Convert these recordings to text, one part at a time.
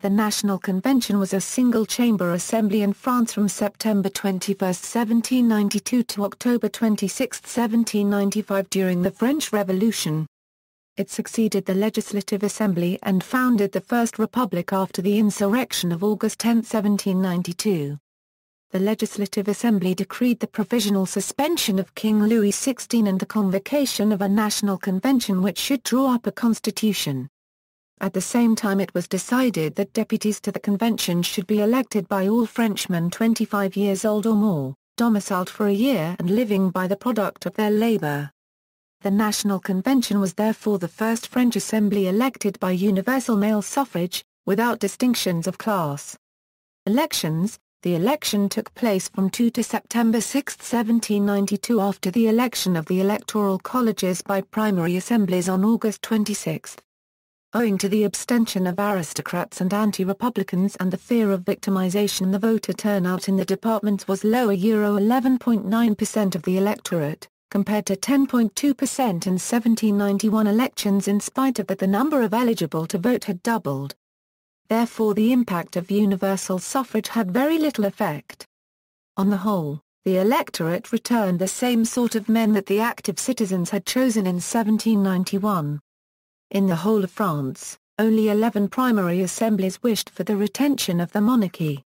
The National Convention was a single-chamber assembly in France from September 21, 1792 to October 26, 1795 during the French Revolution. It succeeded the Legislative Assembly and founded the First Republic after the insurrection of August 10, 1792. The Legislative Assembly decreed the provisional suspension of King Louis XVI and the convocation of a National Convention which should draw up a constitution. At the same time it was decided that deputies to the convention should be elected by all Frenchmen 25 years old or more, domiciled for a year and living by the product of their labor. The National Convention was therefore the first French assembly elected by universal male suffrage, without distinctions of class. Elections. The election took place from 2 to September 6, 1792 after the election of the electoral colleges by primary assemblies on August 26. Owing to the abstention of aristocrats and anti-republicans and the fear of victimization, the voter turnout in the departments was lower, 11.9% of the electorate, compared to 10.2% in 1791 elections, in spite of that the number of eligible to vote had doubled. Therefore the impact of universal suffrage had very little effect. On the whole, the electorate returned the same sort of men that the active citizens had chosen in 1791. In the whole of France, only 11 primary assemblies wished for the retention of the monarchy.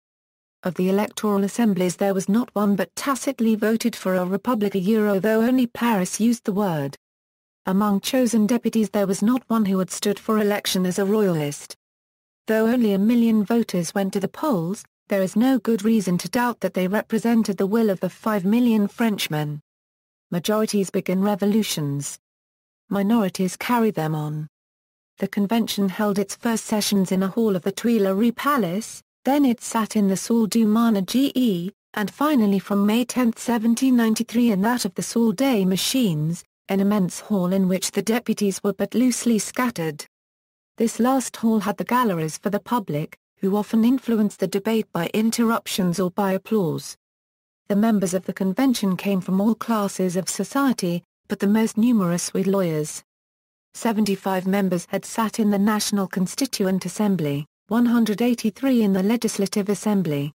Of the electoral assemblies there was not one but tacitly voted for a republic, though only Paris used the word. Among chosen deputies there was not one who had stood for election as a royalist. Though only 1 million voters went to the polls, there is no good reason to doubt that they represented the will of the 5 million Frenchmen. Majorities begin revolutions. Minorities carry them on. The convention held its first sessions in a hall of the Treilery Palace, then it sat in the Salle du Monarque, and finally from May 10, 1793 in that of the Salle des Machines, an immense hall in which the deputies were but loosely scattered. This last hall had the galleries for the public, who often influenced the debate by interruptions or by applause. The members of the convention came from all classes of society, but the most numerous were lawyers. 75 members had sat in the National Constituent Assembly, 183 in the Legislative Assembly.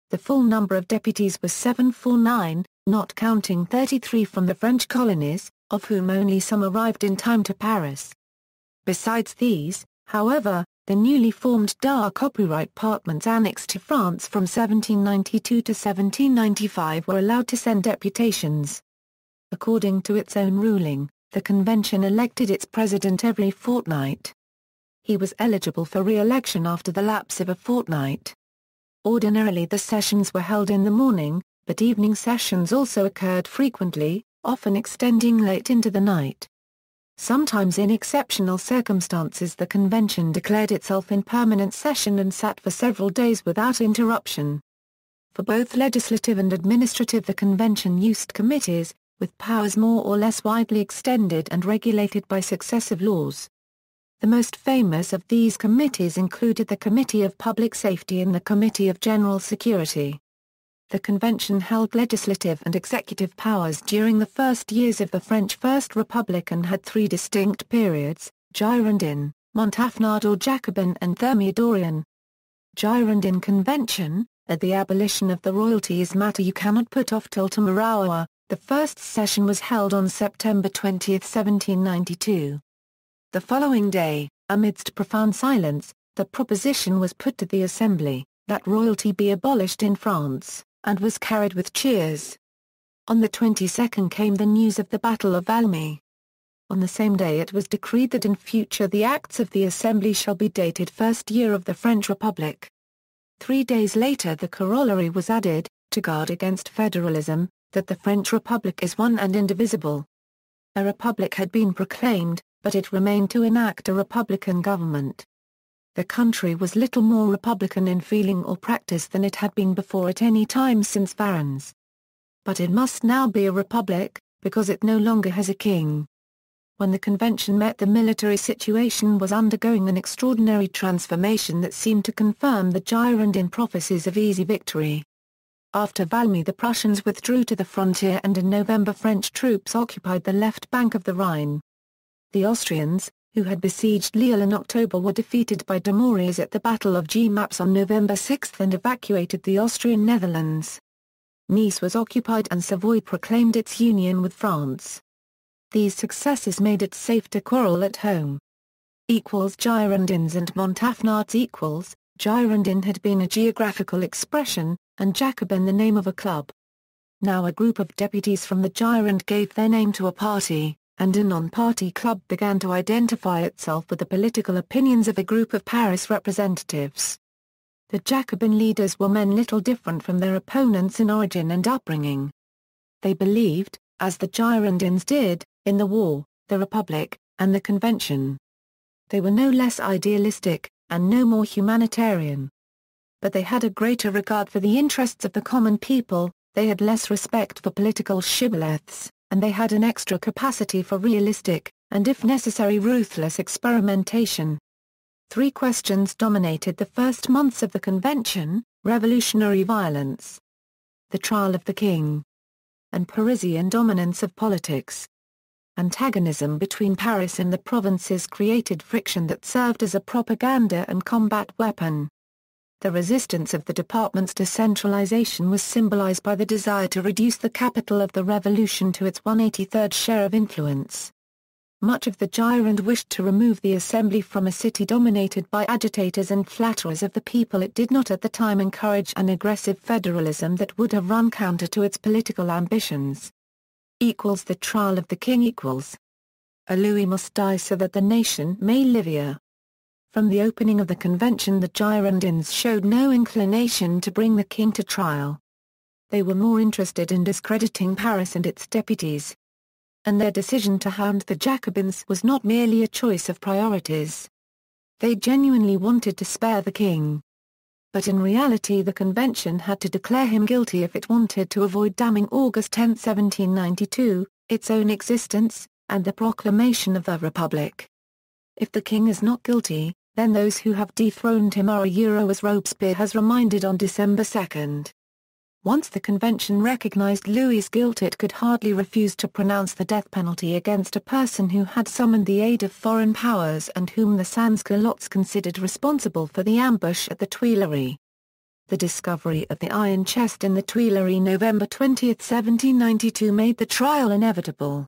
The full number of deputies was 749, not counting 33 from the French colonies, of whom only some arrived in time to Paris. Besides these, however, the newly formed copyright departments annexed to France from 1792 to 1795 were allowed to send deputations. According to its own ruling, the convention elected its president every fortnight. He was eligible for re-election after the lapse of a fortnight. Ordinarily the sessions were held in the morning, but evening sessions also occurred frequently, often extending late into the night. Sometimes in exceptional circumstances the convention declared itself in permanent session and sat for several days without interruption. For both legislative and administrative the convention used committees, with powers more or less widely extended and regulated by successive laws. The most famous of these committees included the Committee of Public Safety and the Committee of General Security. The convention held legislative and executive powers during the first years of the French First Republic and had 3 distinct periods: Girondin, Montagnard or Jacobin and Thermidorian. Girondin Convention, at the abolition of the royalty is matter you cannot put off till tomorrow. The first session was held on September 20, 1792. The following day, amidst profound silence, the proposition was put to the Assembly, that royalty be abolished in France, and was carried with cheers. On the 22nd came the news of the Battle of Valmy. On the same day it was decreed that in future the acts of the Assembly shall be dated first year of the French Republic. 3 days later the corollary was added, to guard against federalism, that the French Republic is one and indivisible. A republic had been proclaimed, but it remained to enact a republican government. The country was little more republican in feeling or practice than it had been before at any time since Varron's. But it must now be a republic, because it no longer has a king. When the convention met, the military situation was undergoing an extraordinary transformation that seemed to confirm the Girondin prophecies of easy victory. After Valmy the Prussians withdrew to the frontier and in November French troops occupied the left bank of the Rhine. The Austrians, who had besieged Lille in October, were defeated by Dumouriez at the Battle of Jemappes on November 6 and evacuated the Austrian Netherlands. Nice was occupied and Savoy proclaimed its union with France. These successes made it safe to quarrel at home. Girondins and Montagnards. Girondin had been a geographical expression, and Jacobin the name of a club. Now a group of deputies from the Gironde gave their name to a party, and a non-party club began to identify itself with the political opinions of a group of Paris representatives. The Jacobin leaders were men little different from their opponents in origin and upbringing. They believed, as the Girondins did, in the war, the Republic, and the Convention. They were no less idealistic, and no more humanitarian. But they had a greater regard for the interests of the common people, they had less respect for political shibboleths, and they had an extra capacity for realistic, and if necessary ruthless experimentation. Three questions dominated the first months of the Convention: revolutionary violence, the trial of the king, and Parisian dominance of politics. Antagonism between Paris and the provinces created friction that served as a propaganda and combat weapon. The resistance of the departments to centralization was symbolized by the desire to reduce the capital of the revolution to its 1/83rd share of influence. Much of the Gironde wished to remove the assembly from a city dominated by agitators and flatterers of the people. It did not at the time encourage an aggressive federalism that would have run counter to its political ambitions. The trial of the king. A Louis must die so that the nation may live here. From the opening of the convention, the Girondins showed no inclination to bring the king to trial. They were more interested in discrediting Paris and its deputies. And their decision to hound the Jacobins was not merely a choice of priorities. They genuinely wanted to spare the king. But in reality the convention had to declare him guilty if it wanted to avoid damning August 10, 1792, its own existence, and the proclamation of the Republic. If the king is not guilty, then those who have dethroned him are as Robespierre has reminded on December 2. Once the convention recognized Louis's guilt, it could hardly refuse to pronounce the death penalty against a person who had summoned the aid of foreign powers and whom the sans-culottes considered responsible for the ambush at the Tuileries. The discovery of the iron chest in the Tuileries November 20, 1792 made the trial inevitable.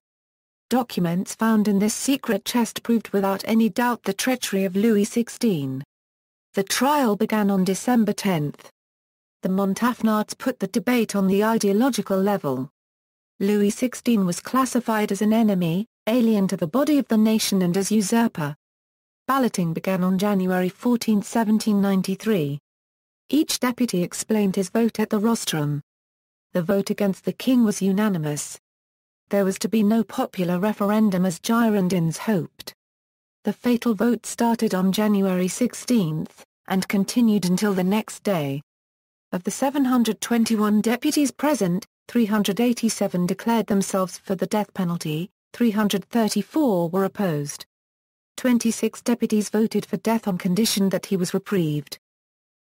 Documents found in this secret chest proved without any doubt the treachery of Louis XVI. The trial began on December 10. The Montagnards put the debate on the ideological level. Louis XVI was classified as an enemy, alien to the body of the nation and as usurper. Balloting began on January 14, 1793. Each deputy explained his vote at the rostrum. The vote against the king was unanimous. There was to be no popular referendum as Girondins hoped. The fatal vote started on January 16, and continued until the next day. Of the 721 deputies present, 387 declared themselves for the death penalty, 334 were opposed. 26 deputies voted for death on condition that he was reprieved.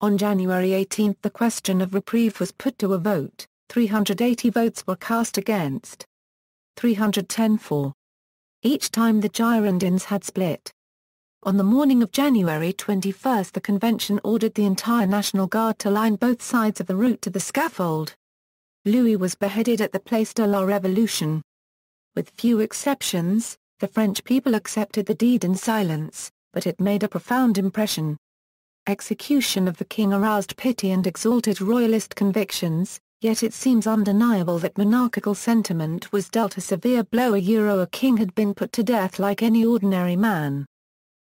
On January 18 the question of reprieve was put to a vote, 380 votes were cast against. 310 for. Each time the Girondins had split. On the morning of January 21 the convention ordered the entire National Guard to line both sides of the route to the scaffold. Louis was beheaded at the Place de la Révolution. With few exceptions, the French people accepted the deed in silence, but it made a profound impression. Execution of the king aroused pity and exalted royalist convictions, yet it seems undeniable that monarchical sentiment was dealt a severe blow. A king had been put to death like any ordinary man.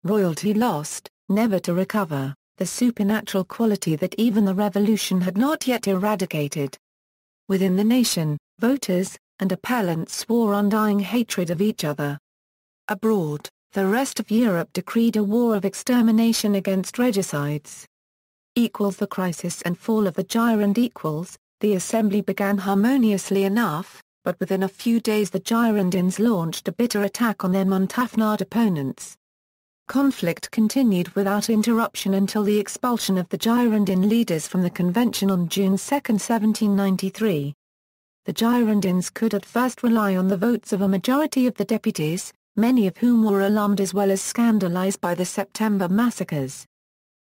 Royalty lost, never to recover, the supernatural quality that even the revolution had not yet eradicated. Within the nation, voters and appellants swore undying hatred of each other. Abroad, the rest of Europe decreed a war of extermination against regicides. The crisis and fall of the Gironde. The assembly began harmoniously enough, but within a few days the Girondins launched a bitter attack on their Montagnard opponents. Conflict continued without interruption until the expulsion of the Girondin leaders from the convention on June 2, 1793. The Girondins could at first rely on the votes of a majority of the deputies, many of whom were alarmed as well as scandalized by the September massacres.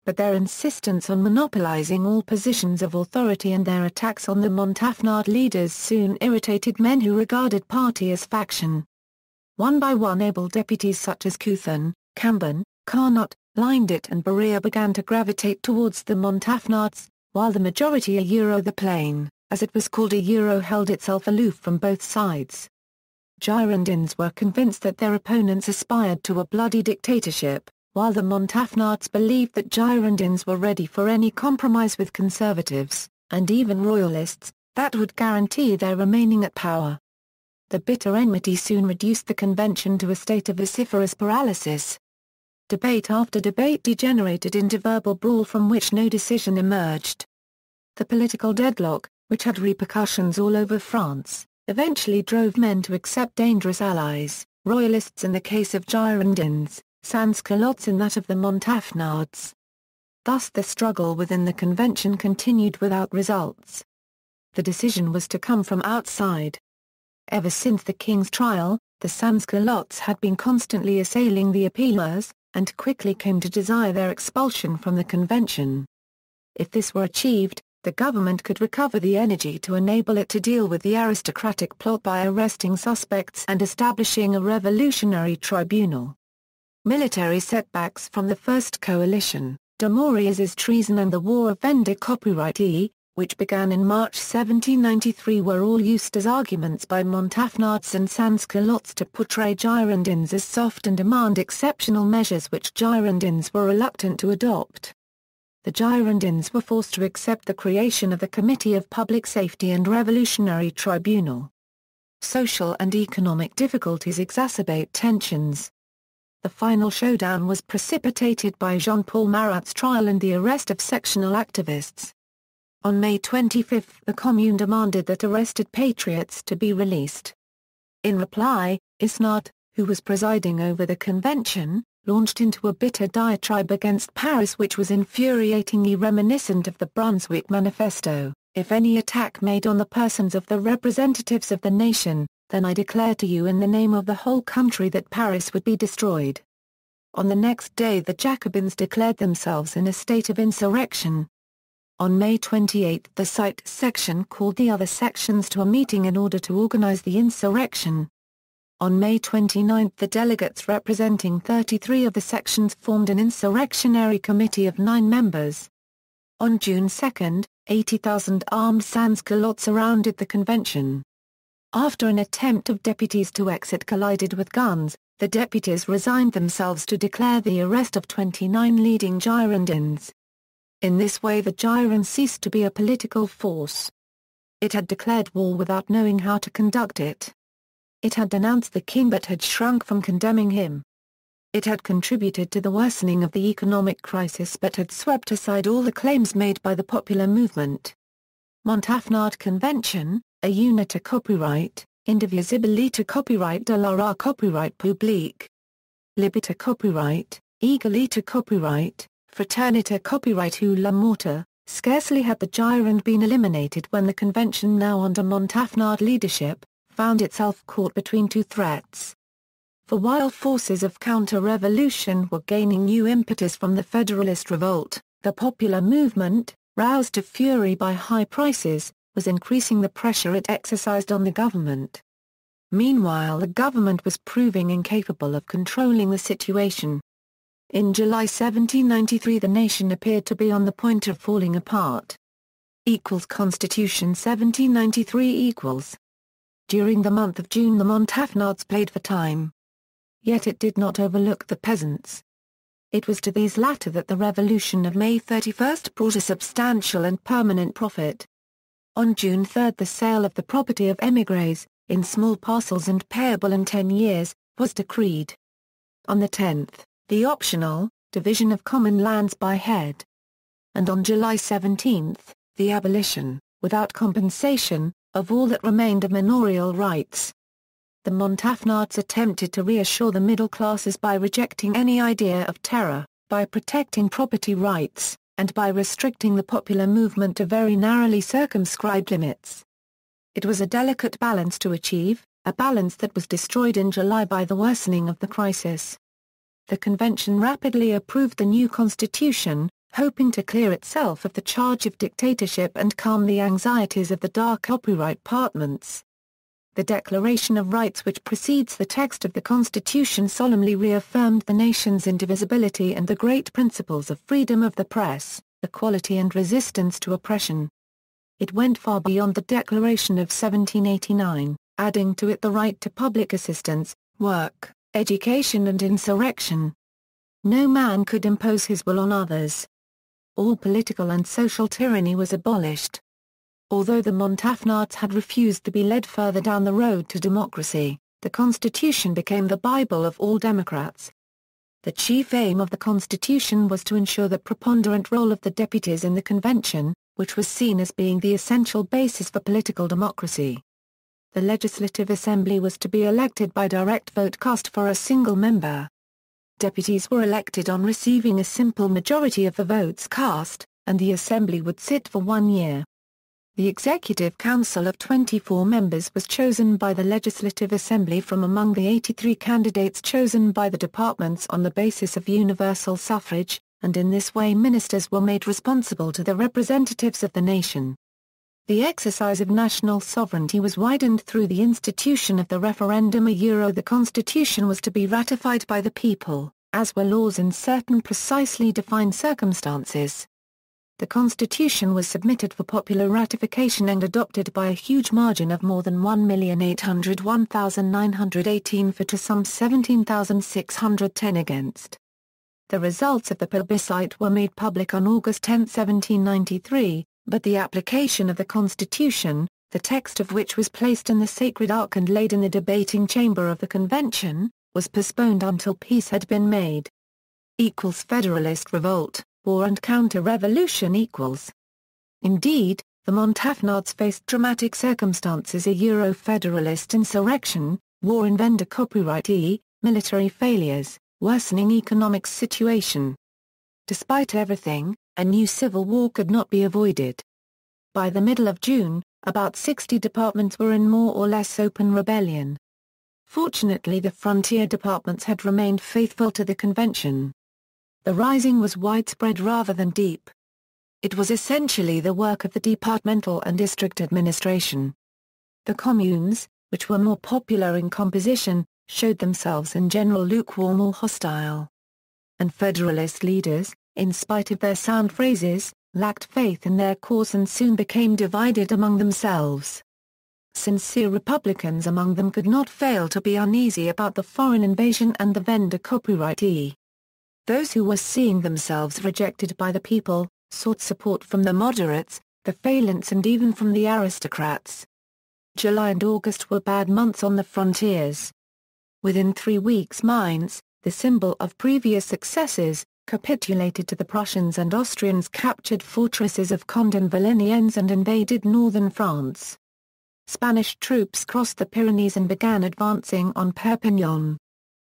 But their insistence on monopolizing all positions of authority and their attacks on the Montagnard leaders soon irritated men who regarded party as faction. One by one able deputies such as Couthon, Cambon, Carnot, Lindit and Berea began to gravitate towards the Montagnards, while the majority the plain, as it was called held itself aloof from both sides. Girondins were convinced that their opponents aspired to a bloody dictatorship, while the Montagnards believed that Girondins were ready for any compromise with conservatives, and even royalists, that would guarantee their remaining at power. The bitter enmity soon reduced the convention to a state of vociferous paralysis. Debate after debate degenerated into verbal brawl from which no decision emerged. The political deadlock, which had repercussions all over France, eventually drove men to accept dangerous allies, royalists in the case of Girondins, sans-culottes in that of the Montagnards. Thus the struggle within the convention continued without results. The decision was to come from outside. Ever since the king's trial, the sans-culottes had been constantly assailing the appealers, and quickly came to desire their expulsion from the convention. If this were achieved, the government could recover the energy to enable it to deal with the aristocratic plot by arresting suspects and establishing a revolutionary tribunal. Military setbacks from the First Coalition, Dumouriez's treason and the War of Vendée copyright which began in March 1793 were all used as arguments by Montagnards and sans-culottes to portray Girondins as soft and demand exceptional measures which Girondins were reluctant to adopt. The Girondins were forced to accept the creation of the Committee of Public Safety and Revolutionary Tribunal. Social and economic difficulties exacerbate tensions. The final showdown was precipitated by Jean-Paul Marat's trial and the arrest of sectional activists. On May 25 the Commune demanded that arrested patriots to be released. In reply, Isnard, who was presiding over the convention, launched into a bitter diatribe against Paris which was infuriatingly reminiscent of the Brunswick Manifesto. "If any attack made on the persons of the representatives of the nation, then I declare to you in the name of the whole country that Paris would be destroyed." On the next day the Jacobins declared themselves in a state of insurrection. On May 28 the Cite section called the other sections to a meeting in order to organize the insurrection. On May 29 the delegates representing 33 of the sections formed an insurrectionary committee of 9 members. On June 2, 80,000 armed sans-culottes surrounded the convention. After an attempt of deputies to exit collided with guns, the deputies resigned themselves to declare the arrest of 29 leading Girondins. In this way the Gironde ceased to be a political force. It had declared war without knowing how to conduct it. It had denounced the king but had shrunk from condemning him. It had contributed to the worsening of the economic crisis but had swept aside all the claims made by the popular movement. Montagnard Convention, a unité copyright, indivisibilité copyright de l'art copyright public. Liberté copyright, égalité copyright, fraternité copyright ou la morte. Scarcely had the Gironde been eliminated when the convention now under Montagnard leadership, found itself caught between two threats. For while forces of counter-revolution were gaining new impetus from the Federalist revolt, the popular movement, roused to fury by high prices, was increasing the pressure it exercised on the government. Meanwhile the government was proving incapable of controlling the situation. In July 1793 the nation appeared to be on the point of falling apart. Constitution 1793 . During the month of June the Montagnards played for time. Yet it did not overlook the peasants. It was to these latter that the revolution of May 31 brought a substantial and permanent profit. On June 3 the sale of the property of émigrés, in small parcels and payable in 10 years, was decreed. On the 10th, the optional division of common lands by head. And on July 17, the abolition, without compensation, of all that remained of manorial rights. The Montagnards attempted to reassure the middle classes by rejecting any idea of terror, by protecting property rights, and by restricting the popular movement to very narrowly circumscribed limits. It was a delicate balance to achieve, a balance that was destroyed in July by the worsening of the crisis. The convention rapidly approved the new constitution, hoping to clear itself of the charge of dictatorship and calm the anxieties of the dark copyright departments. The Declaration of Rights which precedes the text of the Constitution solemnly reaffirmed the nation's indivisibility and the great principles of freedom of the press, equality and resistance to oppression. It went far beyond the Declaration of 1789, adding to it the right to public assistance, work, education and insurrection. No man could impose his will on others. All political and social tyranny was abolished. Although the Montagnards had refused to be led further down the road to democracy, the Constitution became the Bible of all Democrats. The chief aim of the Constitution was to ensure the preponderant role of the deputies in the convention, which was seen as being the essential basis for political democracy. The Legislative Assembly was to be elected by direct vote cast for a single member. Deputies were elected on receiving a simple majority of the votes cast, and the Assembly would sit for 1 year. The Executive Council of 24 members was chosen by the Legislative Assembly from among the 83 candidates chosen by the departments on the basis of universal suffrage, and in this way ministers were made responsible to the representatives of the nation. The exercise of national sovereignty was widened through the institution of the referendum. The Constitution was to be ratified by the people, as were laws in certain precisely defined circumstances. The Constitution was submitted for popular ratification and adopted by a huge margin of more than 1,801,918 for to some 17,610 against. The results of the plebiscite were made public on August 10, 1793, but the application of the Constitution, the text of which was placed in the Sacred Ark and laid in the debating chamber of the Convention, was postponed until peace had been made. Federalist revolt. War and counter-revolution equals. Indeed, the Montagnards faced dramatic circumstances: a Federalist insurrection, war in vendor copyright, military failures, worsening economic situation. Despite everything, a new civil war could not be avoided. By the middle of June, about 60 departments were in more or less open rebellion. Fortunately, the frontier departments had remained faithful to the convention. The rising was widespread rather than deep. It was essentially the work of the departmental and district administration. The communes, which were more popular in composition, showed themselves in general lukewarm or hostile. And Federalist leaders, in spite of their sound phrases, lacked faith in their cause and soon became divided among themselves. Sincere Republicans among them could not fail to be uneasy about the foreign invasion and the vendor copyright. Those who were seeing themselves rejected by the people, sought support from the moderates, the Phalanx and even from the aristocrats. July and August were bad months on the frontiers. Within 3 weeks Mainz, the symbol of previous successes, capitulated to the Prussians, and Austrians captured fortresses of Conde and Valenciennes and invaded northern France. Spanish troops crossed the Pyrenees and began advancing on Perpignan.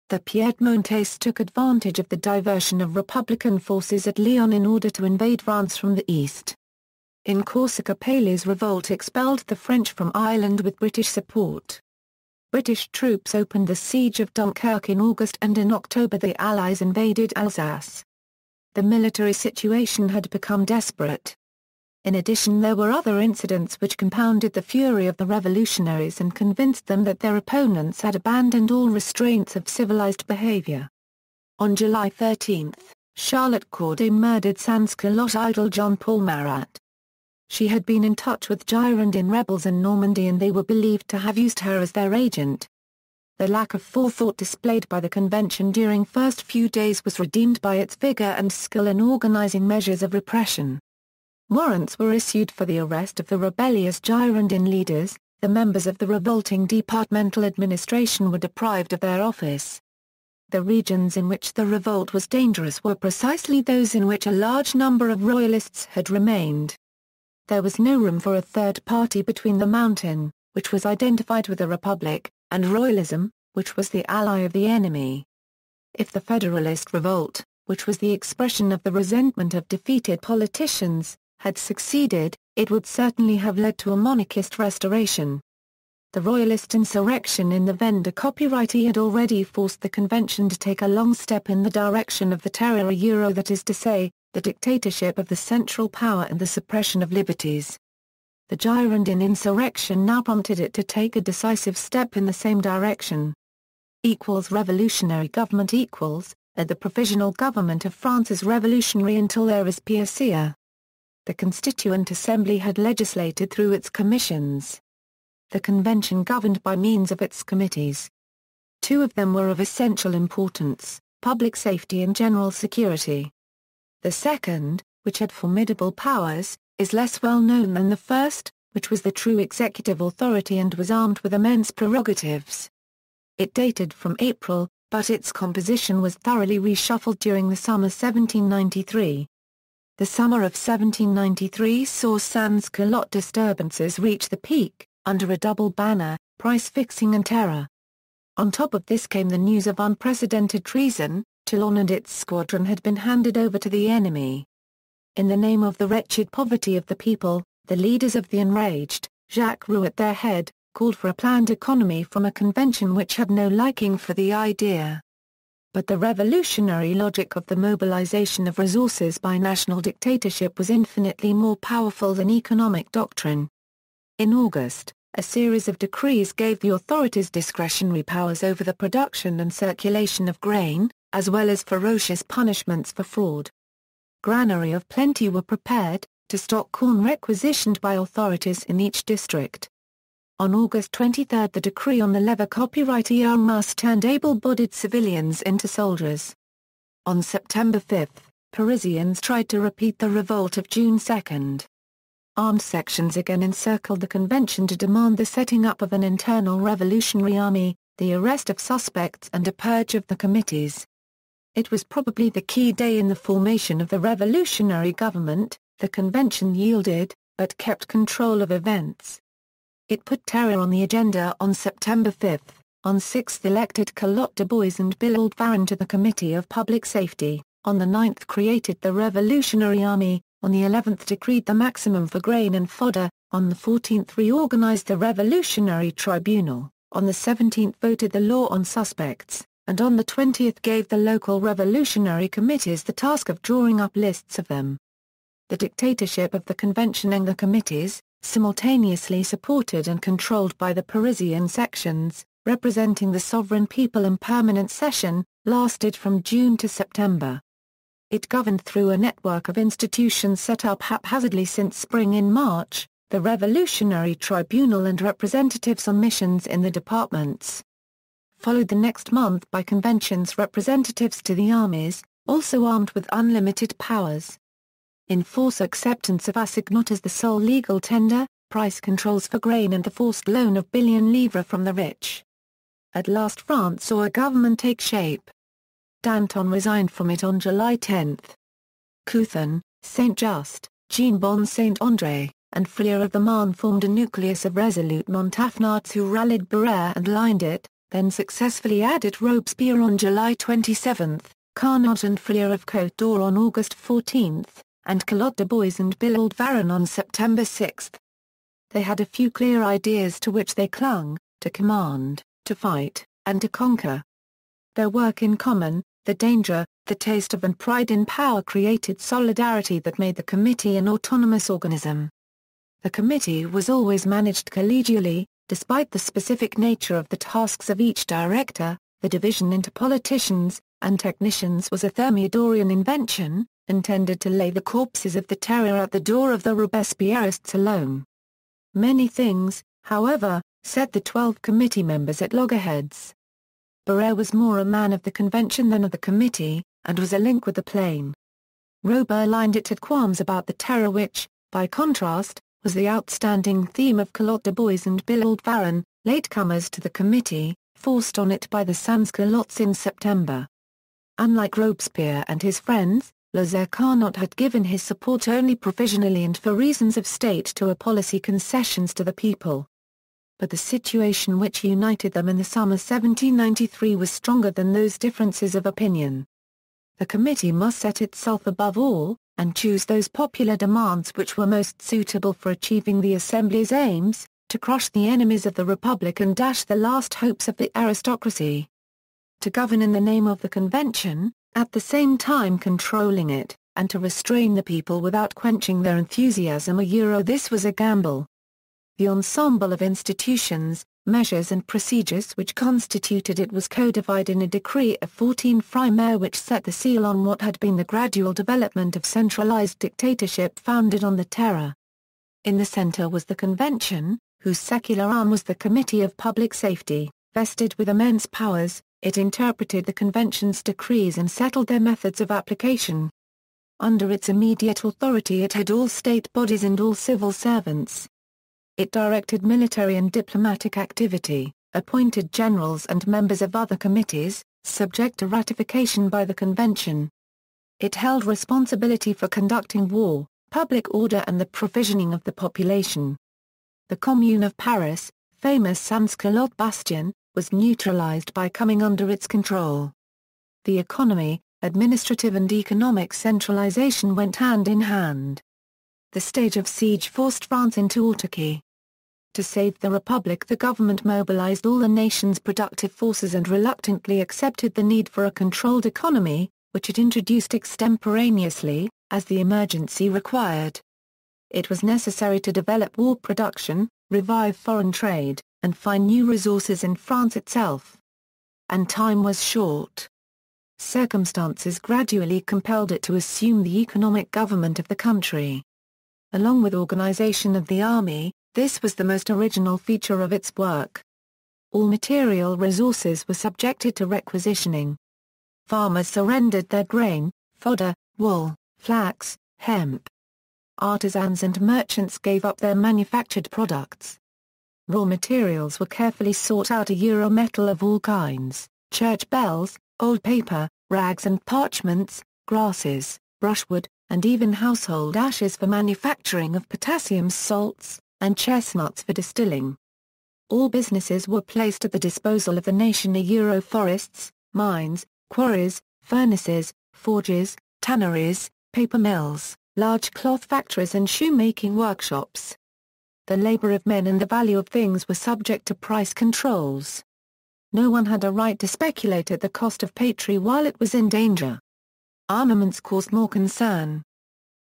The Piedmontese took advantage of the diversion of Republican forces at Lyon in order to invade France from the east. In Corsica, Paley's revolt expelled the French from Ireland with British support. British troops opened the siege of Dunkirk in August, and in October the Allies invaded Alsace. The military situation had become desperate. In addition, there were other incidents which compounded the fury of the revolutionaries and convinced them that their opponents had abandoned all restraints of civilized behavior. On July 13, Charlotte Corday murdered sans-culotte idol Jean-Paul Marat. She had been in touch with Girondin rebels in Normandy and they were believed to have used her as their agent. The lack of forethought displayed by the convention during first few days was redeemed by its vigor and skill in organizing measures of repression. Warrants were issued for the arrest of the rebellious Girondin leaders. The members of the revolting departmental administration were deprived of their office. The regions in which the revolt was dangerous were precisely those in which a large number of royalists had remained. There was no room for a third party between the Mountain, which was identified with the Republic, and Royalism, which was the ally of the enemy. If the Federalist revolt, which was the expression of the resentment of defeated politicians, had succeeded, it would certainly have led to a monarchist restoration. The Royalist Insurrection in the Vendor copyright had already forced the convention to take a long step in the direction of the Treilery, that is to say, the dictatorship of the central power and the suppression of liberties. The Girondin insurrection now prompted it to take a decisive step in the same direction. Revolutionary government the provisional government of France is revolutionary until there is Robespierre. The Constituent Assembly had legislated through its commissions. The convention governed by means of its committees. Two of them were of essential importance: public safety and general security. The second, which had formidable powers, is less well known than the first, which was the true executive authority and was armed with immense prerogatives. It dated from April, but its composition was thoroughly reshuffled during the summer 1793. The summer of 1793 saw sans-culotte disturbances reach the peak, under a double banner, price-fixing and terror. On top of this came the news of unprecedented treason. Toulon and its squadron had been handed over to the enemy. In the name of the wretched poverty of the people, the leaders of the enraged, Jacques Roux at their head, called for a planned economy from a convention which had no liking for the idea. But the revolutionary logic of the mobilization of resources by national dictatorship was infinitely more powerful than economic doctrine. In August, a series of decrees gave the authorities discretionary powers over the production and circulation of grain, as well as ferocious punishments for fraud. Granary of plenty were prepared, to stock corn requisitioned by authorities in each district. On August 23 the decree on the lever copyright must turned able-bodied civilians into soldiers. On September 5, Parisians tried to repeat the revolt of June 2. Armed sections again encircled the convention to demand the setting up of an internal revolutionary army, the arrest of suspects and a purge of the committees. It was probably the key day in the formation of the revolutionary government. The convention yielded, but kept control of events. It put terror on the agenda on September 5, on 6th elected Culotte de Bois and Billald Varon to the Committee of Public Safety, on the 9th created the Revolutionary Army, on the 11th decreed the maximum for grain and fodder, on the 14th reorganized the Revolutionary Tribunal, on the 17th voted the law on suspects, and on the 20th gave the local revolutionary committees the task of drawing up lists of them. The dictatorship of the convention and the committees, simultaneously supported and controlled by the Parisian sections, representing the sovereign people in permanent session, lasted from June to September. It governed through a network of institutions set up haphazardly since spring. In March, the Revolutionary Tribunal and representatives on missions in the departments. Followed the next month by conventions representatives to the armies, also armed with unlimited powers. Enforce acceptance of assignat as the sole legal tender, price controls for grain and the forced loan of billion livres from the rich. At last France saw a government take shape. Danton resigned from it on July 10. Couthon, Saint-Just, Jean-Bon Saint-André, and Frieur of the Marne formed a nucleus of resolute Montagnards who rallied Barris and lined it, then successfully added Robespierre on July 27, Carnot and Frieur of Côte d'Or on August 14, and Culotte de Bois and Billald Varon on September 6. They had a few clear ideas to which they clung: to command, to fight, and to conquer. Their work in common, the danger, the taste of and pride in power created solidarity that made the committee an autonomous organism. The committee was always managed collegially, despite the specific nature of the tasks of each director. The division into politicians and technicians was a Thermidorian invention, intended to lay the corpses of the terror at the door of the Robespierreists alone. Many things, however, set the 12 committee members at loggerheads. Barris was more a man of the convention than of the committee, and was a link with the plain. Robespierre lined it at qualms about the terror which, by contrast, was the outstanding theme of Culotte de Bois and Billald Varon, latecomers to the committee, forced on it by the sans-culottes in September. Unlike Robespierre and his friends, Carnot had given his support only provisionally and for reasons of state to a policy concessions to the people. But the situation which united them in the summer 1793 was stronger than those differences of opinion. The committee must set itself above all, and choose those popular demands which were most suitable for achieving the Assembly's aims, to crush the enemies of the Republic and dash the last hopes of the aristocracy. To govern in the name of the convention, at the same time controlling it, and to restrain the people without quenching their enthusiasm. This was a gamble. The Ensemble of Institutions, Measures and Procedures which constituted it was codified in a decree of 14 Frimaire which set the seal on what had been the gradual development of centralized dictatorship founded on the Terror. In the center was the convention, whose secular arm was the Committee of Public Safety, vested with immense powers. It interpreted the convention's decrees and settled their methods of application. Under its immediate authority it had all state bodies and all civil servants. It directed military and diplomatic activity, appointed generals and members of other committees, subject to ratification by the convention. It held responsibility for conducting war, public order and the provisioning of the population. The Commune of Paris, famous sans-culotte bastion, was neutralized by coming under its control. The economy, administrative and economic centralization went hand in hand. The stage of siege forced France into autarky. To save the Republic, the government mobilized all the nation's productive forces and reluctantly accepted the need for a controlled economy, which it introduced extemporaneously, as the emergency required. It was necessary to develop war production, revive foreign trade, and find new resources in France itself. And time was short. Circumstances gradually compelled it to assume the economic government of the country. Along with organization of the army, this was the most original feature of its work. All material resources were subjected to requisitioning. Farmers surrendered their grain, fodder, wool, flax, hemp. Artisans and merchants gave up their manufactured products. Raw materials were carefully sought out: metal of all kinds, church bells, old paper, rags and parchments, grasses, brushwood, and even household ashes for manufacturing of potassium salts, and chestnuts for distilling. All businesses were placed at the disposal of the nation: forests, mines, quarries, furnaces, forges, tanneries, paper mills, large cloth factories and shoemaking workshops. The labor of men and the value of things were subject to price controls. No one had a right to speculate at the cost of patrie while it was in danger. Armaments caused more concern.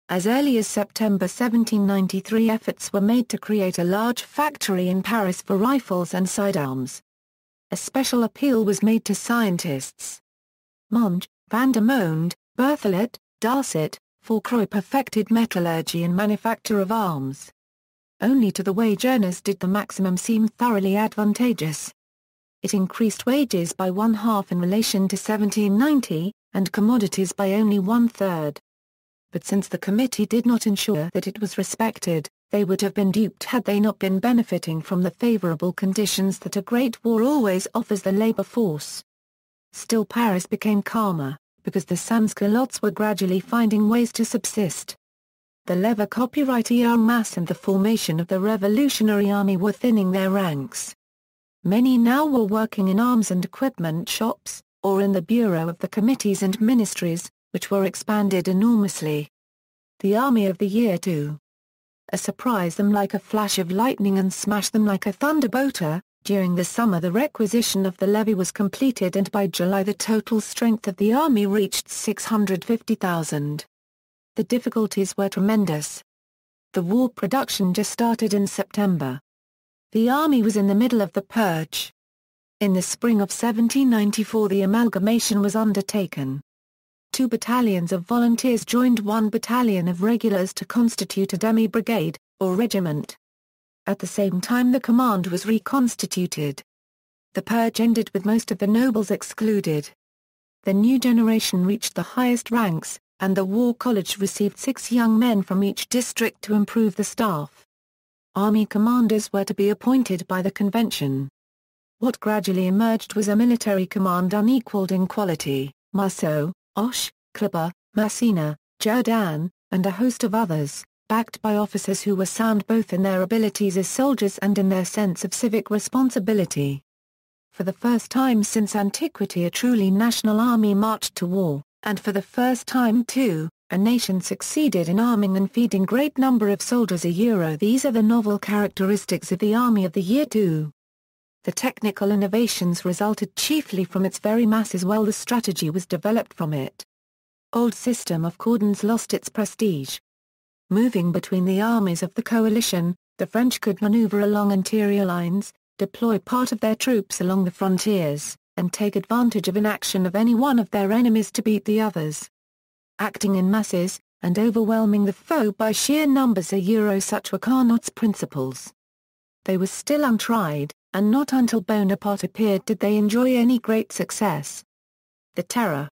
As early as September 1793 efforts were made to create a large factory in Paris for rifles and sidearms. A special appeal was made to scientists. Monge, Vandermonde, Berthelot, Darcet, Fourcroy perfected metallurgy and manufacture of arms. Only to the wage earners did the maximum seem thoroughly advantageous. It increased wages by 1/2 in relation to 1790, and commodities by only 1/3. But since the committee did not ensure that it was respected, they would have been duped had they not been benefiting from the favorable conditions that a great war always offers the labor force. Still, Paris became calmer, because the sans-culottes were gradually finding ways to subsist. The leather copyright en masse and the formation of the Revolutionary Army were thinning their ranks. Many now were working in arms and equipment shops, or in the bureau of the committees and ministries, which were expanded enormously. The Army of the Year too. Surprise them like a flash of lightning and smash them like a thunderbolter. During the summer the requisition of the levy was completed and by July the total strength of the army reached 650,000. The difficulties were tremendous. The war production just started in September. The army was in the middle of the purge. In the spring of 1794 the amalgamation was undertaken. 2 battalions of volunteers joined 1 battalion of regulars to constitute a demi-brigade, or regiment. At the same time the command was reconstituted. The purge ended with most of the nobles excluded. The new generation reached the highest ranks, and the War College received 6 young men from each district to improve the staff. Army commanders were to be appointed by the convention. What gradually emerged was a military command unequaled in quality: Marceau, Hoche, Kleber, Massena, Jourdan, and a host of others, backed by officers who were sound both in their abilities as soldiers and in their sense of civic responsibility. For the first time since antiquity a truly national army marched to war, and for the first time too, A nation succeeded in arming and feeding great number of soldiers These are the novel characteristics of the Army of the Year 2. The technical innovations resulted chiefly from its very masses while the strategy was developed from it. Old system of cordons lost its prestige. Moving between the armies of the coalition, the French could maneuver along interior lines, deploy part of their troops along the frontiers, and take advantage of inaction of any one of their enemies to beat the others. Acting in masses, and overwhelming the foe by sheer numbers such were Carnot's principles. They were still untried, and not until Bonaparte appeared did they enjoy any great success. The terror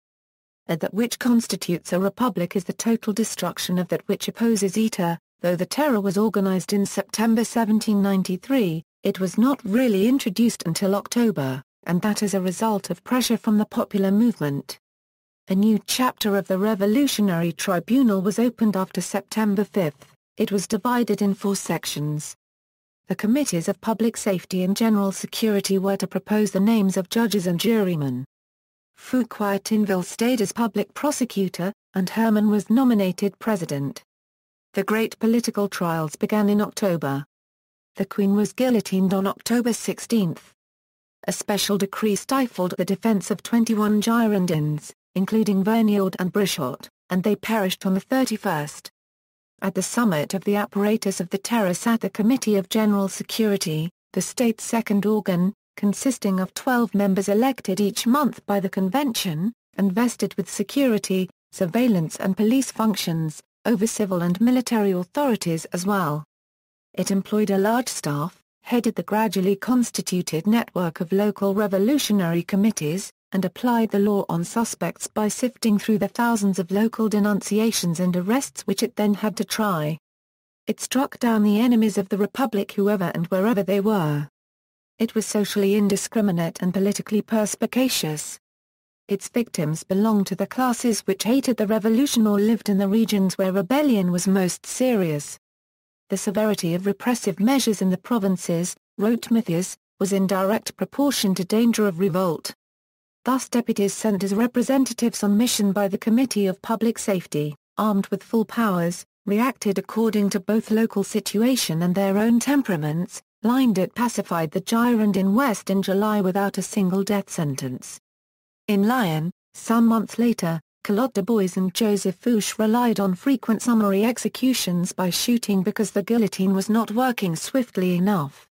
that which constitutes a republic is the total destruction of that which opposes it. Though the terror was organized in September 1793, it was not really introduced until October, and that as a result of pressure from the popular movement. A new chapter of the Revolutionary Tribunal was opened after September 5. It was divided in 4 sections. The Committees of Public Safety and General Security were to propose the names of judges and jurymen. Fouquier Tinville stayed as public prosecutor, and Herman was nominated president. The great political trials began in October. The Queen was guillotined on October 16. A special decree stifled the defense of 21 Girondins, including Vergniaud and Brichot, and they perished on the 31st. At the summit of the apparatus of the terror sat the Committee of General Security, the state's second organ, consisting of 12 members elected each month by the convention, and vested with security, surveillance and police functions, over civil and military authorities as well. It employed a large staff, headed the gradually constituted network of local revolutionary committees, and applied the law on suspects by sifting through the thousands of local denunciations and arrests which it then had to try. It struck down the enemies of the Republic whoever and wherever they were. It was socially indiscriminate and politically perspicacious. Its victims belonged to the classes which hated the revolution or lived in the regions where rebellion was most serious. The severity of repressive measures in the provinces, wrote Mathias, was in direct proportion to danger of revolt. Thus deputies sent as representatives on mission by the Committee of Public Safety, armed with full powers, reacted according to both local situation and their own temperaments. Lindet pacified the Girondin West in July without a single death sentence. In Lyon, some months later, Collot d'Herbois and Joseph Fouché relied on frequent summary executions by shooting because the guillotine was not working swiftly enough.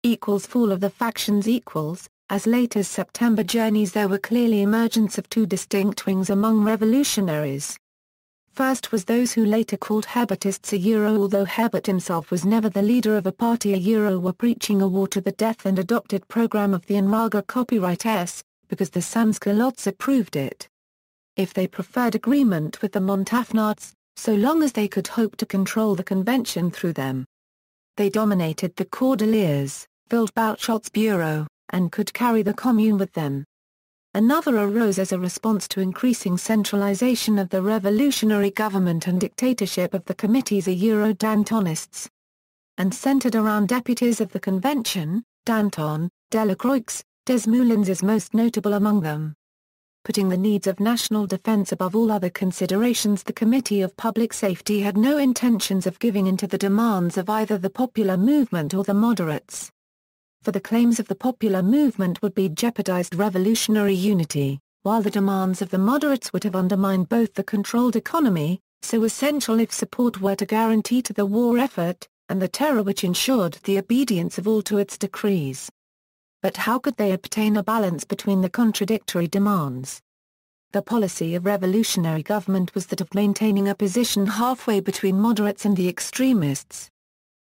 Fall of the factions As late as September journeys there were clearly emergence of 2 distinct wings among revolutionaries. First was those who later called Hébertists although Hébert himself was never the leader of a party were preaching a war to the death and adopted program of the Enraga copyright because the sans-culottes approved it. If they preferred agreement with the Montagnards, so long as they could hope to control the convention through them. They dominated the Cordeliers, filled Bouchot's bureau, and could carry the Commune with them. Another arose as a response to increasing centralization of the revolutionary government and dictatorship of the committees Dantonists. And centered around deputies of the convention, Danton, Delacroix, Desmoulins is most notable among them. Putting the needs of national defense above all other considerations, the Committee of Public Safety had no intentions of giving in to the demands of either the popular movement or the moderates. For the claims of the popular movement would be jeopardized revolutionary unity, while the demands of the moderates would have undermined both the controlled economy, so essential if support were to guarantee to the war effort, and the terror which ensured the obedience of all to its decrees. But how could they obtain a balance between the contradictory demands? The policy of revolutionary government was that of maintaining a position halfway between moderates and the extremists.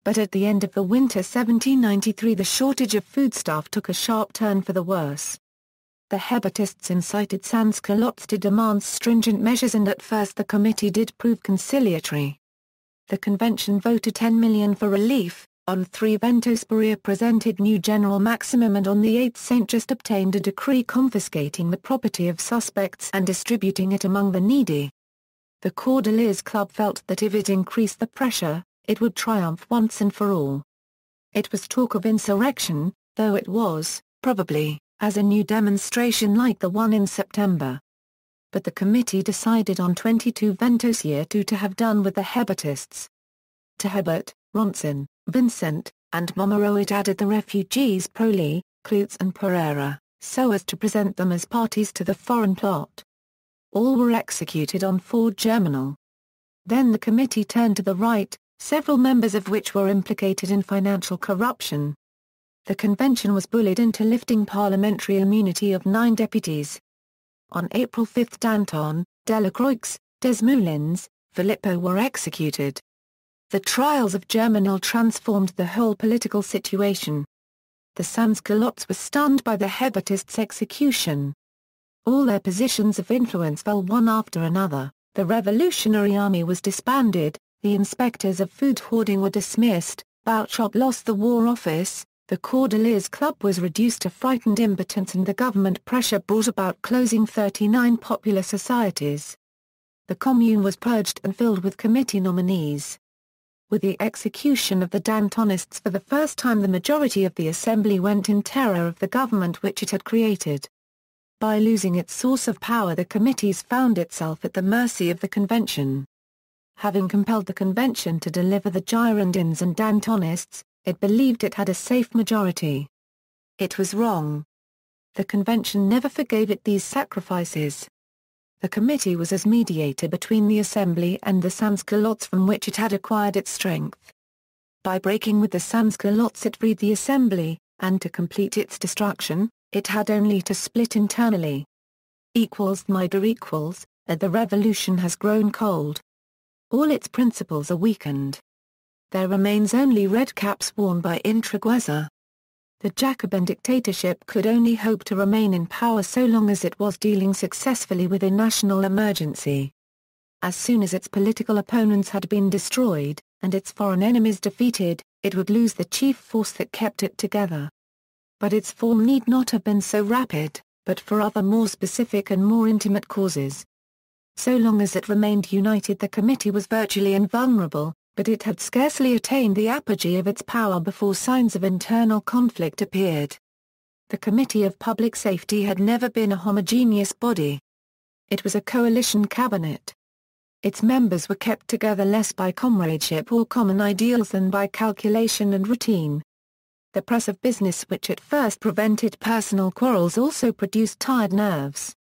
But at the end of the winter 1793 the shortage of foodstuff took a sharp turn for the worse. The Hébertists incited sans-culottes to demand stringent measures, and at first the committee did prove conciliatory. The convention voted 10 million for relief, on 3 Ventosperia presented new general maximum, and on the 8th Saint-Just obtained a decree confiscating the property of suspects and distributing it among the needy. The Cordeliers Club felt that if it increased the pressure, it would triumph once and for all. It was talk of insurrection, though it was, probably, as a new demonstration like the one in September. but the committee decided on 22 ventos year 2 to have done with the Hebatists. To Hebert, Ronsin, Vincent, and Momoro it added the refugees Proli, Cloutes and Pereira, so as to present them as parties to the foreign plot. All were executed on 4 Germinal. Then the committee turned to the right, several members of which were implicated in financial corruption. The convention was bullied into lifting parliamentary immunity of 9 deputies. On April 5 Danton, Delacroix, Desmoulins, Filippo were executed. The trials of Germinal transformed the whole political situation. The sans-culottes were stunned by the Hebatists' execution. All their positions of influence fell one after another, the Revolutionary Army was disbanded, the inspectors of food hoarding were dismissed, Bouchot lost the War Office, the Cordeliers Club was reduced to frightened impotence and the government pressure brought about closing 39 popular societies. The Commune was purged and filled with committee nominees. With the execution of the Dantonists for the first time the majority of the Assembly went in terror of the government which it had created. By losing its source of power the committees found itself at the mercy of the Convention. Having compelled the Convention to deliver the Girondins and Dantonists, it believed it had a safe majority. It was wrong. The Convention never forgave it these sacrifices. The committee was as mediator between the Assembly and the sans-culottes from which it had acquired its strength. By breaking with the sans-culottes it freed the Assembly, and to complete its destruction, it had only to split internally. The revolution has grown cold. All its principles are weakened. There remains only red caps worn by intrigueza. The Jacobin dictatorship could only hope to remain in power so long as it was dealing successfully with a national emergency. As soon as its political opponents had been destroyed, and its foreign enemies defeated, it would lose the chief force that kept it together. But its fall need not have been so rapid, but for other more specific and more intimate causes. So long as it remained united the committee was virtually invulnerable, but it had scarcely attained the apogee of its power before signs of internal conflict appeared. The Committee of Public Safety had never been a homogeneous body. It was a coalition cabinet. Its members were kept together less by comradeship or common ideals than by calculation and routine. The press of business which at first prevented personal quarrels also produced tired nerves.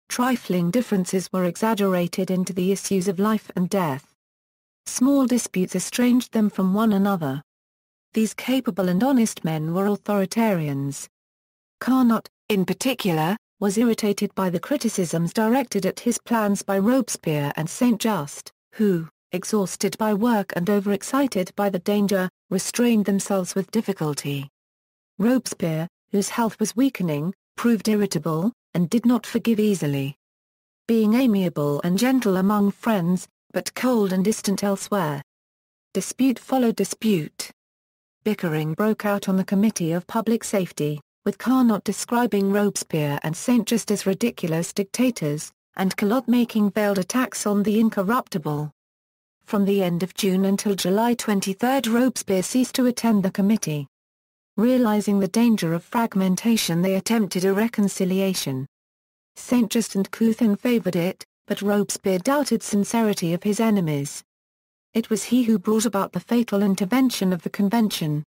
Trifling differences were exaggerated into the issues of life and death. Small disputes estranged them from one another. These capable and honest men were authoritarians. Carnot, in particular, was irritated by the criticisms directed at his plans by Robespierre and Saint-Just, who, exhausted by work and overexcited by the danger, restrained themselves with difficulty. Robespierre, whose health was weakening, proved irritable, and did not forgive easily. Being amiable and gentle among friends, but cold and distant elsewhere. Dispute followed dispute. Bickering broke out on the Committee of Public Safety, with Carnot describing Robespierre and Saint-Just as ridiculous dictators, and Culotte making veiled attacks on the incorruptible. From the end of June until July 23 Robespierre ceased to attend the committee. Realizing the danger of fragmentation they attempted a reconciliation. Saint-Just and Couthon favored it, but Robespierre doubted sincerity of his enemies. It was he who brought about the fatal intervention of the convention.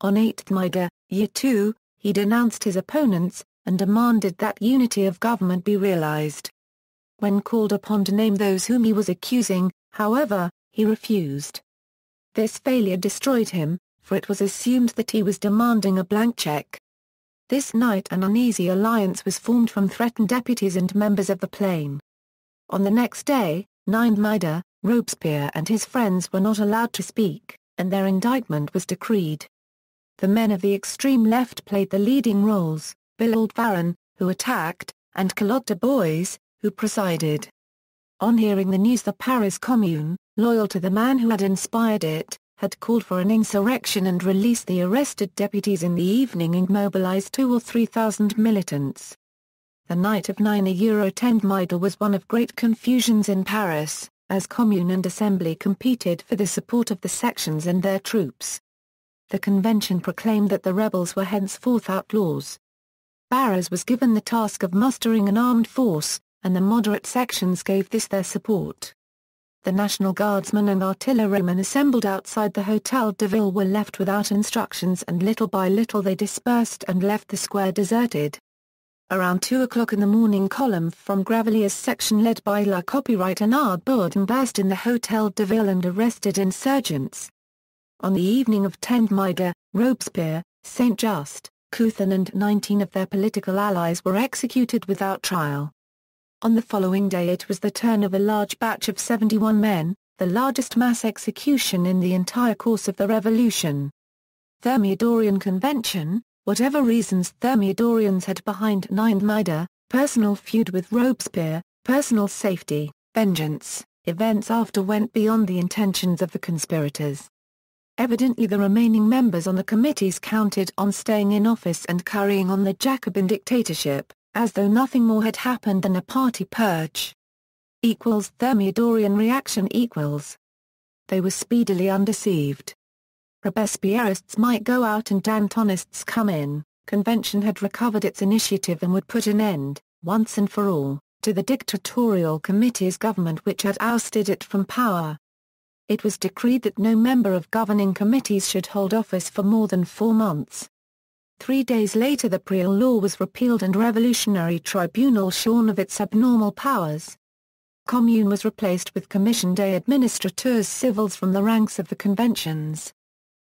On 8 May, year 2, he denounced his opponents, and demanded that unity of government be realized. When called upon to name those whom he was accusing, however, he refused. This failure destroyed him, for it was assumed that he was demanding a blank check. This night an uneasy alliance was formed from threatened deputies and members of the plain. On the next day, 9 May, Robespierre and his friends were not allowed to speak, and their indictment was decreed. The men of the extreme left played the leading roles, Billaud Varon, who attacked, and Culotte de Bois, who presided. On hearing the news the Paris Commune, loyal to the man who had inspired it, had called for an insurrection and released the arrested deputies in the evening and mobilized 2,000 or 3,000 militants. The night of 9/10 May was one of great confusions in Paris, as Commune and Assembly competed for the support of the sections and their troops. The convention proclaimed that the rebels were henceforth outlaws. Barris was given the task of mustering an armed force, and the moderate sections gave this their support. The National Guardsmen and artillerymen assembled outside the Hôtel de Ville were left without instructions, and little by little they dispersed and left the square deserted. Around 2 o'clock in the morning, column from Gravellier's section led by La Copyright and Bourdon burst in the Hôtel de Ville and arrested insurgents. On the evening of 10 May, Robespierre, Saint-Just, Couthon and 19 of their political allies were executed without trial. On the following day it was the turn of a large batch of 71 men, the largest mass execution in the entire course of the revolution. Thermidorian Convention. Whatever reasons Thermidorians had behind 9 May, personal feud with Robespierre, personal safety, vengeance, events after went beyond the intentions of the conspirators. Evidently the remaining members on the committees counted on staying in office and carrying on the Jacobin dictatorship, as though nothing more had happened than a party purge. Thermidorian reaction equals. They were speedily undeceived. Robespierrists might go out and Dantonists come in. Convention had recovered its initiative and would put an end, once and for all, to the dictatorial committee's government which had ousted it from power. It was decreed that no member of governing committees should hold office for more than 4 months. 3 days later the Préal law was repealed and Revolutionary Tribunal shorn of its abnormal powers. Commune was replaced with Commission des Administrateurs Civils from the ranks of the conventions.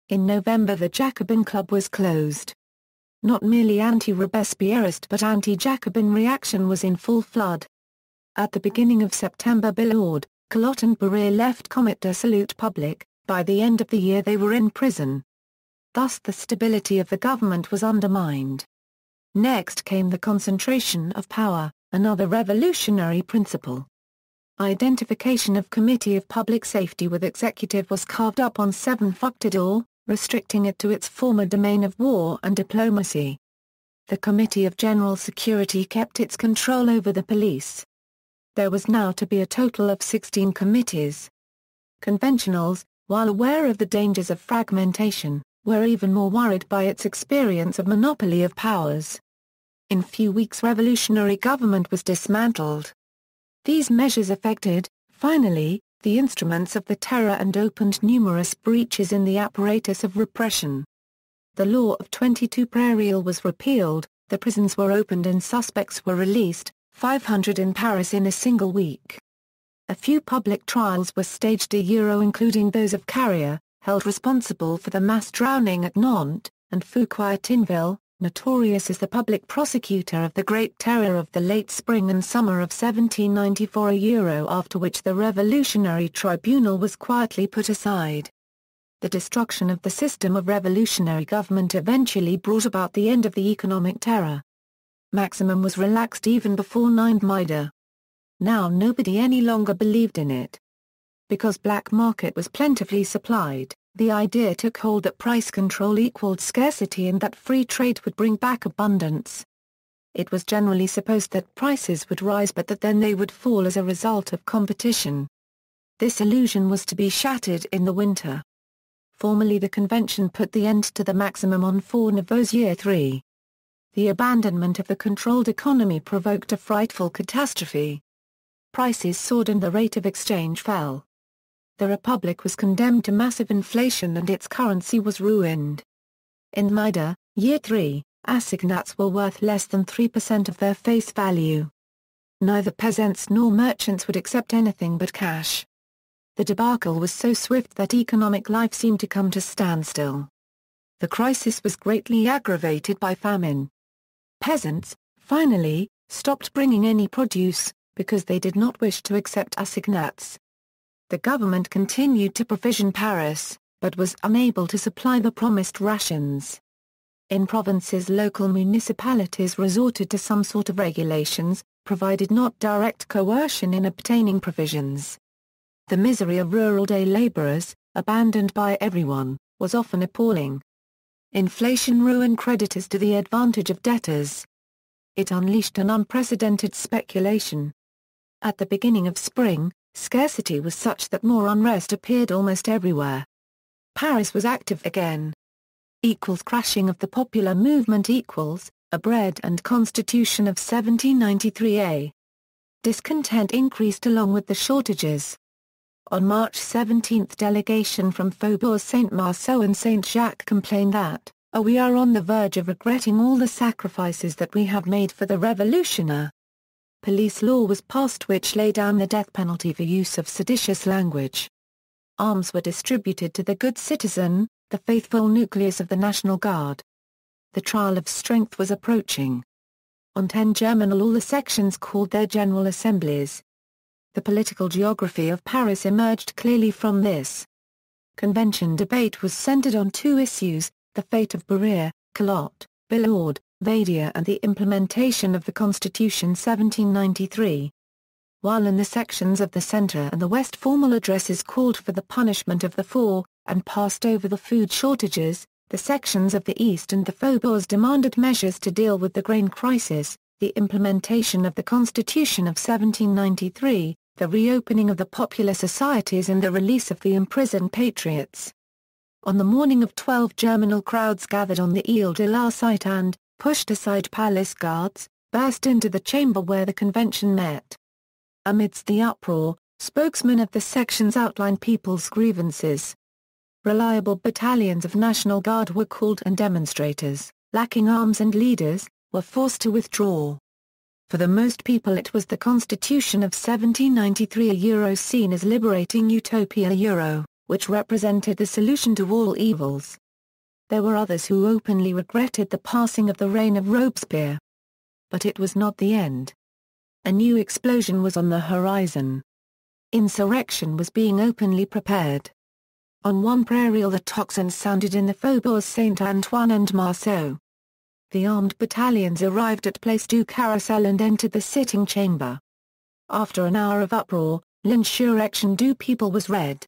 In November the Jacobin Club was closed. Not merely anti-Robespierrist but anti-Jacobin reaction was in full flood. At the beginning of September Billaud, Collot and Barris left Comité de Salute Public. By the end of the year they were in prison. Thus the stability of the government was undermined. Next came the concentration of power, another revolutionary principle. Identification of Committee of Public Safety with Executive was carved up on 7 Fructidor, restricting it to its former domain of war and diplomacy. The Committee of General Security kept its control over the police. There was now to be a total of 16 committees. Conventionals, while aware of the dangers of fragmentation, were even more worried by its experience of monopoly of powers. In few weeks revolutionary government was dismantled. These measures affected, finally, the instruments of the terror and opened numerous breaches in the apparatus of repression. The law of 22 Prairial was repealed, the prisons were opened and suspects were released, 500 in Paris in a single week. A few public trials were staged including those of Carrier, held responsible for the mass drowning at Nantes, and Fouquier Tinville, notorious as the public prosecutor of the Great Terror of the late spring and summer of 1794, after which the Revolutionary Tribunal was quietly put aside. The destruction of the system of revolutionary government eventually brought about the end of the economic terror. Maximum was relaxed even before 9 May. Now nobody any longer believed in it. Because black market was plentifully supplied, the idea took hold that price control equaled scarcity and that free trade would bring back abundance. It was generally supposed that prices would rise but that then they would fall as a result of competition. This illusion was to be shattered in the winter. Formally the convention put the end to the maximum on 4 Nouveaux 3. The abandonment of the controlled economy provoked a frightful catastrophe. Prices soared and the rate of exchange fell. The Republic was condemned to massive inflation and its currency was ruined. In Maida, Year 3, assignats were worth less than 3% of their face value. Neither peasants nor merchants would accept anything but cash. The debacle was so swift that economic life seemed to come to standstill. The crisis was greatly aggravated by famine. Peasants, finally, stopped bringing any produce, because they did not wish to accept assignats. The government continued to provision Paris, but was unable to supply the promised rations. In provinces local municipalities resorted to some sort of regulations, provided not direct coercion in obtaining provisions. The misery of rural day laborers, abandoned by everyone, was often appalling. Inflation ruined creditors to the advantage of debtors. It unleashed an unprecedented speculation. At the beginning of spring, scarcity was such that more unrest appeared almost everywhere. Paris was active again. Crashing of the popular movement a bread and constitution of 1793. Discontent increased along with the shortages. On March 17, delegation from Faubourg Saint-Marceau and Saint-Jacques complained that, we are on the verge of regretting all the sacrifices that we have made for the revolution. Police law was passed which laid down the death penalty for use of seditious language. Arms were distributed to the good citizen, the faithful nucleus of the National Guard. The trial of strength was approaching. On 10 Germinal all the sections called their general assemblies. The political geography of Paris emerged clearly from this. Convention debate was centered on two issues, the fate of Barris, Calotte, Billard, Vadier and the implementation of the Constitution 1793. While in the sections of the centre and the west formal addresses called for the punishment of the poor, and passed over the food shortages, the sections of the east and the faubourgs demanded measures to deal with the grain crisis, the implementation of the Constitution of 1793, the reopening of the popular societies and the release of the imprisoned patriots. On the morning of 12 Germinal crowds gathered on the Ile de la Cité and, pushed aside palace guards, burst into the chamber where the convention met. Amidst the uproar, spokesmen of the sections outlined people's grievances. Reliable battalions of National Guard were called and demonstrators, lacking arms and leaders, were forced to withdraw. For the most people it was the Constitution of 1793 seen as liberating utopia which represented the solution to all evils. There were others who openly regretted the passing of the reign of Robespierre. But it was not the end. A new explosion was on the horizon. Insurrection was being openly prepared. On one prairial the tocsin sounded in the faubourgs Saint-Antoine and Marceau. The armed battalions arrived at Place du Carrousel and entered the sitting chamber. After an hour of uproar, L'Insurrection du People was read.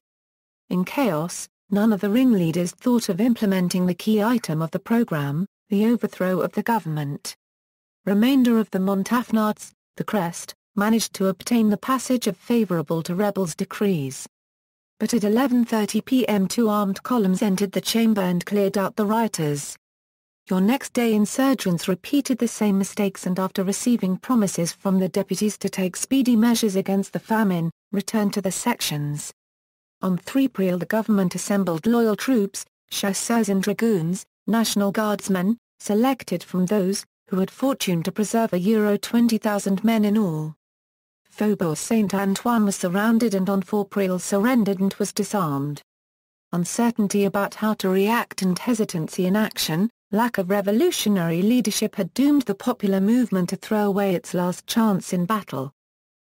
In chaos, none of the ringleaders thought of implementing the key item of the program, the overthrow of the government. Remainder of the Montagnards, the crest, managed to obtain the passage of Favorably to rebels' decrees. But at 11:30 p.m. two armed columns entered the chamber and cleared out the rioters. Your next day insurgents repeated the same mistakes and after receiving promises from the deputies to take speedy measures against the famine, returned to the sections. On 3 April the government assembled loyal troops, chasseurs and dragoons, National Guardsmen, selected from those, who had fortune to preserve €20,000 men in all. Faubourg Saint-Antoine was surrounded and on 4 April surrendered and was disarmed. Uncertainty about how to react and hesitancy in action, lack of revolutionary leadership had doomed the popular movement to throw away its last chance in battle.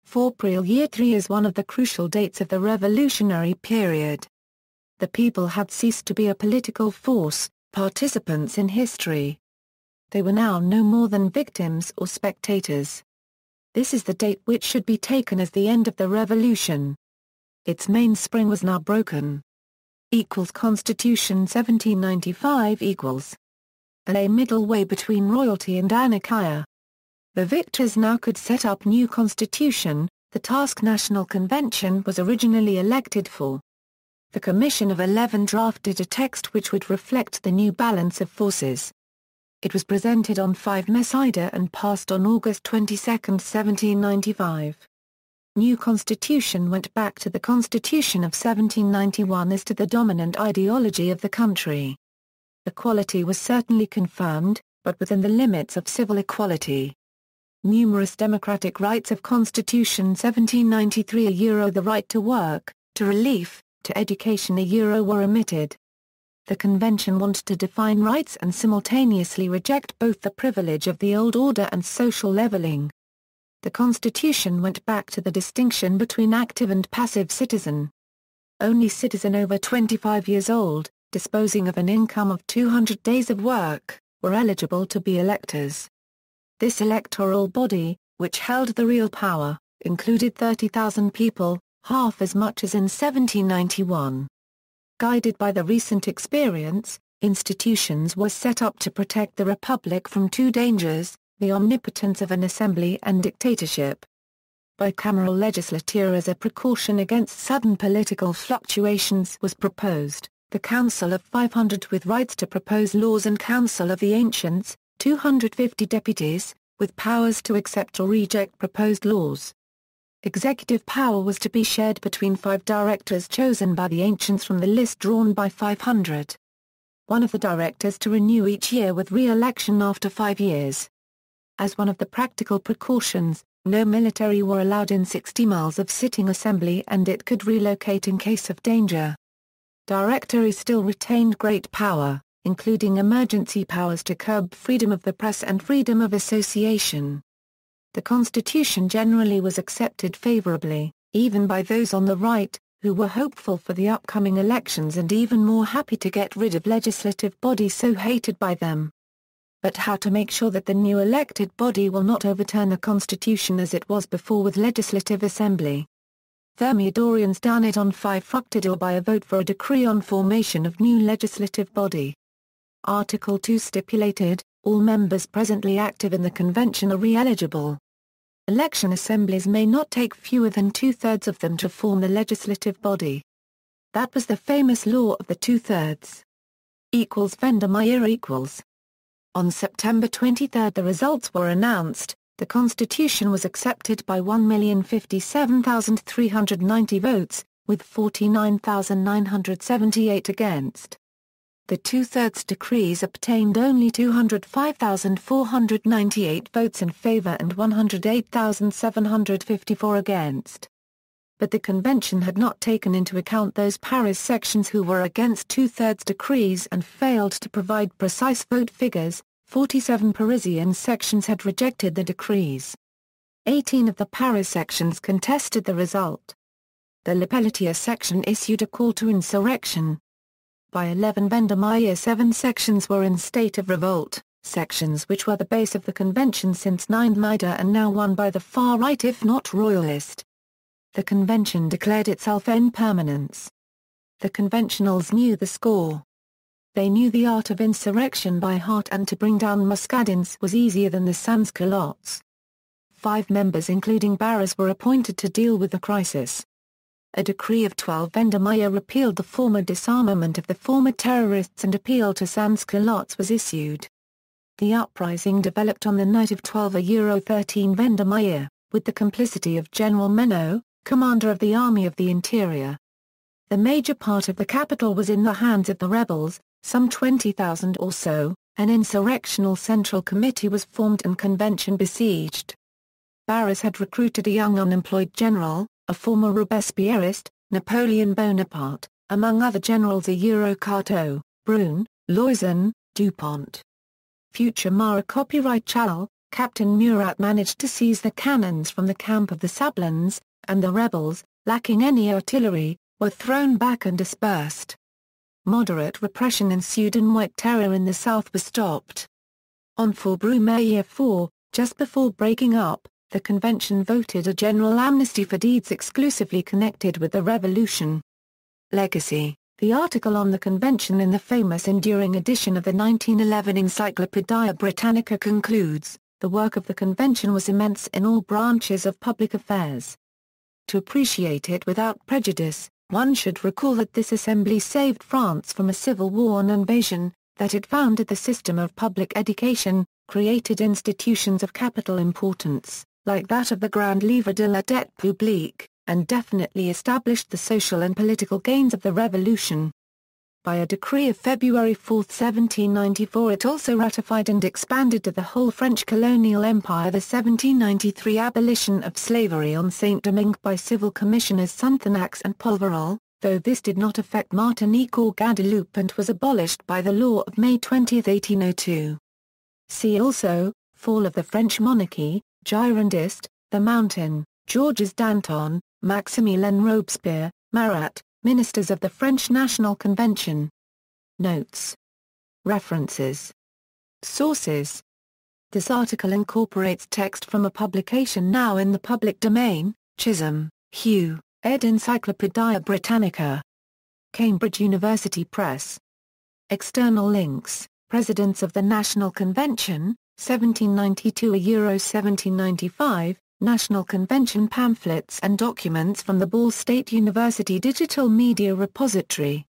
4 April Year 3 is one of the crucial dates of the revolutionary period. The people had ceased to be a political force, participants in history. They were now no more than victims or spectators. This is the date which should be taken as the end of the revolution. Its mainspring was now broken. Constitution 1795 a middle way between royalty and anarchy. The victors now could set up new constitution, the task National Convention was originally elected for. The Commission of 11 drafted a text which would reflect the new balance of forces. It was presented on 5 Messider and passed on August 22, 1795. New constitution went back to the Constitution of 1791 as to the dominant ideology of the country. Equality was certainly confirmed, but within the limits of civil equality. Numerous democratic rights of Constitution 1793 the right to work, to relief, to education were omitted. The convention wanted to define rights and simultaneously reject both the privilege of the old order and social leveling. The constitution went back to the distinction between active and passive citizen. Only citizen over 25 years old, disposing of an income of 200 days of work, were eligible to be electors. This electoral body, which held the real power, included 30,000 people, half as much as in 1791. Guided by the recent experience, institutions were set up to protect the republic from two dangers, the omnipotence of an assembly and dictatorship. Bicameral legislature as a precaution against sudden political fluctuations was proposed, the Council of 500 with rights to propose laws and Council of the Ancients, 250 deputies, with powers to accept or reject proposed laws. Executive power was to be shared between 5 directors chosen by the ancients from the list drawn by 500. One of the directors to renew each year with re-election after 5 years. As one of the practical precautions, no military were allowed in 60 miles of sitting assembly and it could relocate in case of danger. Directories still retained great power, including emergency powers to curb freedom of the press and freedom of association. The constitution generally was accepted favorably, even by those on the right, who were hopeful for the upcoming elections and even more happy to get rid of legislative bodies so hated by them. But how to make sure that the new elected body will not overturn the constitution as it was before with legislative assembly? Thermidorians done it on 5 Fructidor by a vote for a decree on formation of new legislative body. Article 2 stipulated, all members presently active in the convention are re-eligible. Election assemblies may not take fewer than 2/3 of them to form the legislative body. That was the famous law of the 2/3. Equals Vendemiaire equals. On September 23 the results were announced. The constitution was accepted by 1,057,390 votes, with 49,978 against. The 2/3 decrees obtained only 205,498 votes in favor and 108,754 against. But the convention had not taken into account those Paris sections who were against 2/3 decrees and failed to provide precise vote figures. 47 Parisian sections had rejected the decrees. 18 of the Paris sections contested the result. The Le Pelletier section issued a call to insurrection. By 11 Vendemiaire 7 sections were in state of revolt, sections which were the base of the convention since 9 Maida and now won by the far right if not royalist. The convention declared itself en permanence. The conventionals knew the score. They knew the art of insurrection by heart and to bring down muscadins was easier than the sans-culottes. 5 members including Barris were appointed to deal with the crisis. A decree of 12 Vendemiaire repealed the former disarmament of the former terrorists and appeal to sans-culottes was issued. The uprising developed on the night of 12/13 Vendemiaire, with the complicity of General Menot, commander of the Army of the Interior. The major part of the capital was in the hands of the rebels, some 20,000 or so. An insurrectional central committee was formed and convention besieged. Barris had recruited a young unemployed general, a former Robespierreist, Napoleon Bonaparte, among other generals a Eurocar, Broom, Luzhin, Dupont. Future Marat copyright Chal, Captain Marat managed to seize the cannons from the camp of the Sablins, and the rebels, lacking any artillery, were thrown back and dispersed. Moderate repression ensued and White Terror in the south was stopped. On 4 Brumaire 4, just before breaking up, the convention voted a general amnesty for deeds exclusively connected with the revolution. Legacy. The article on the convention in the famous enduring edition of the 1911 Encyclopaedia Britannica concludes, the work of the convention was immense in all branches of public affairs. To appreciate it without prejudice, one should recall that this assembly saved France from a civil war and invasion, that it founded the system of public education, created institutions of capital importance, like that of the Grand Livre de la Dette Publique, and definitely established the social and political gains of the revolution. By a decree of February 4, 1794 it also ratified and expanded to the whole French colonial empire the 1793 abolition of slavery on Saint-Domingue by civil commissioners Sonthonax and Polverol, though this did not affect Martinique or Guadeloupe and was abolished by the law of May 20, 1802. See also, Fall of the French monarchy, Girondist, The Mountain, Georges Danton, Maximilien Robespierre, Marat, Ministers of the French National Convention. Notes. References. Sources. This article incorporates text from a publication now in the public domain, Chisholm, Hugh, ed. Encyclopaedia Britannica. Cambridge University Press. External links, Presidents of the National Convention, 1792–1795, National Convention pamphlets and documents from the Ball State University Digital Media Repository.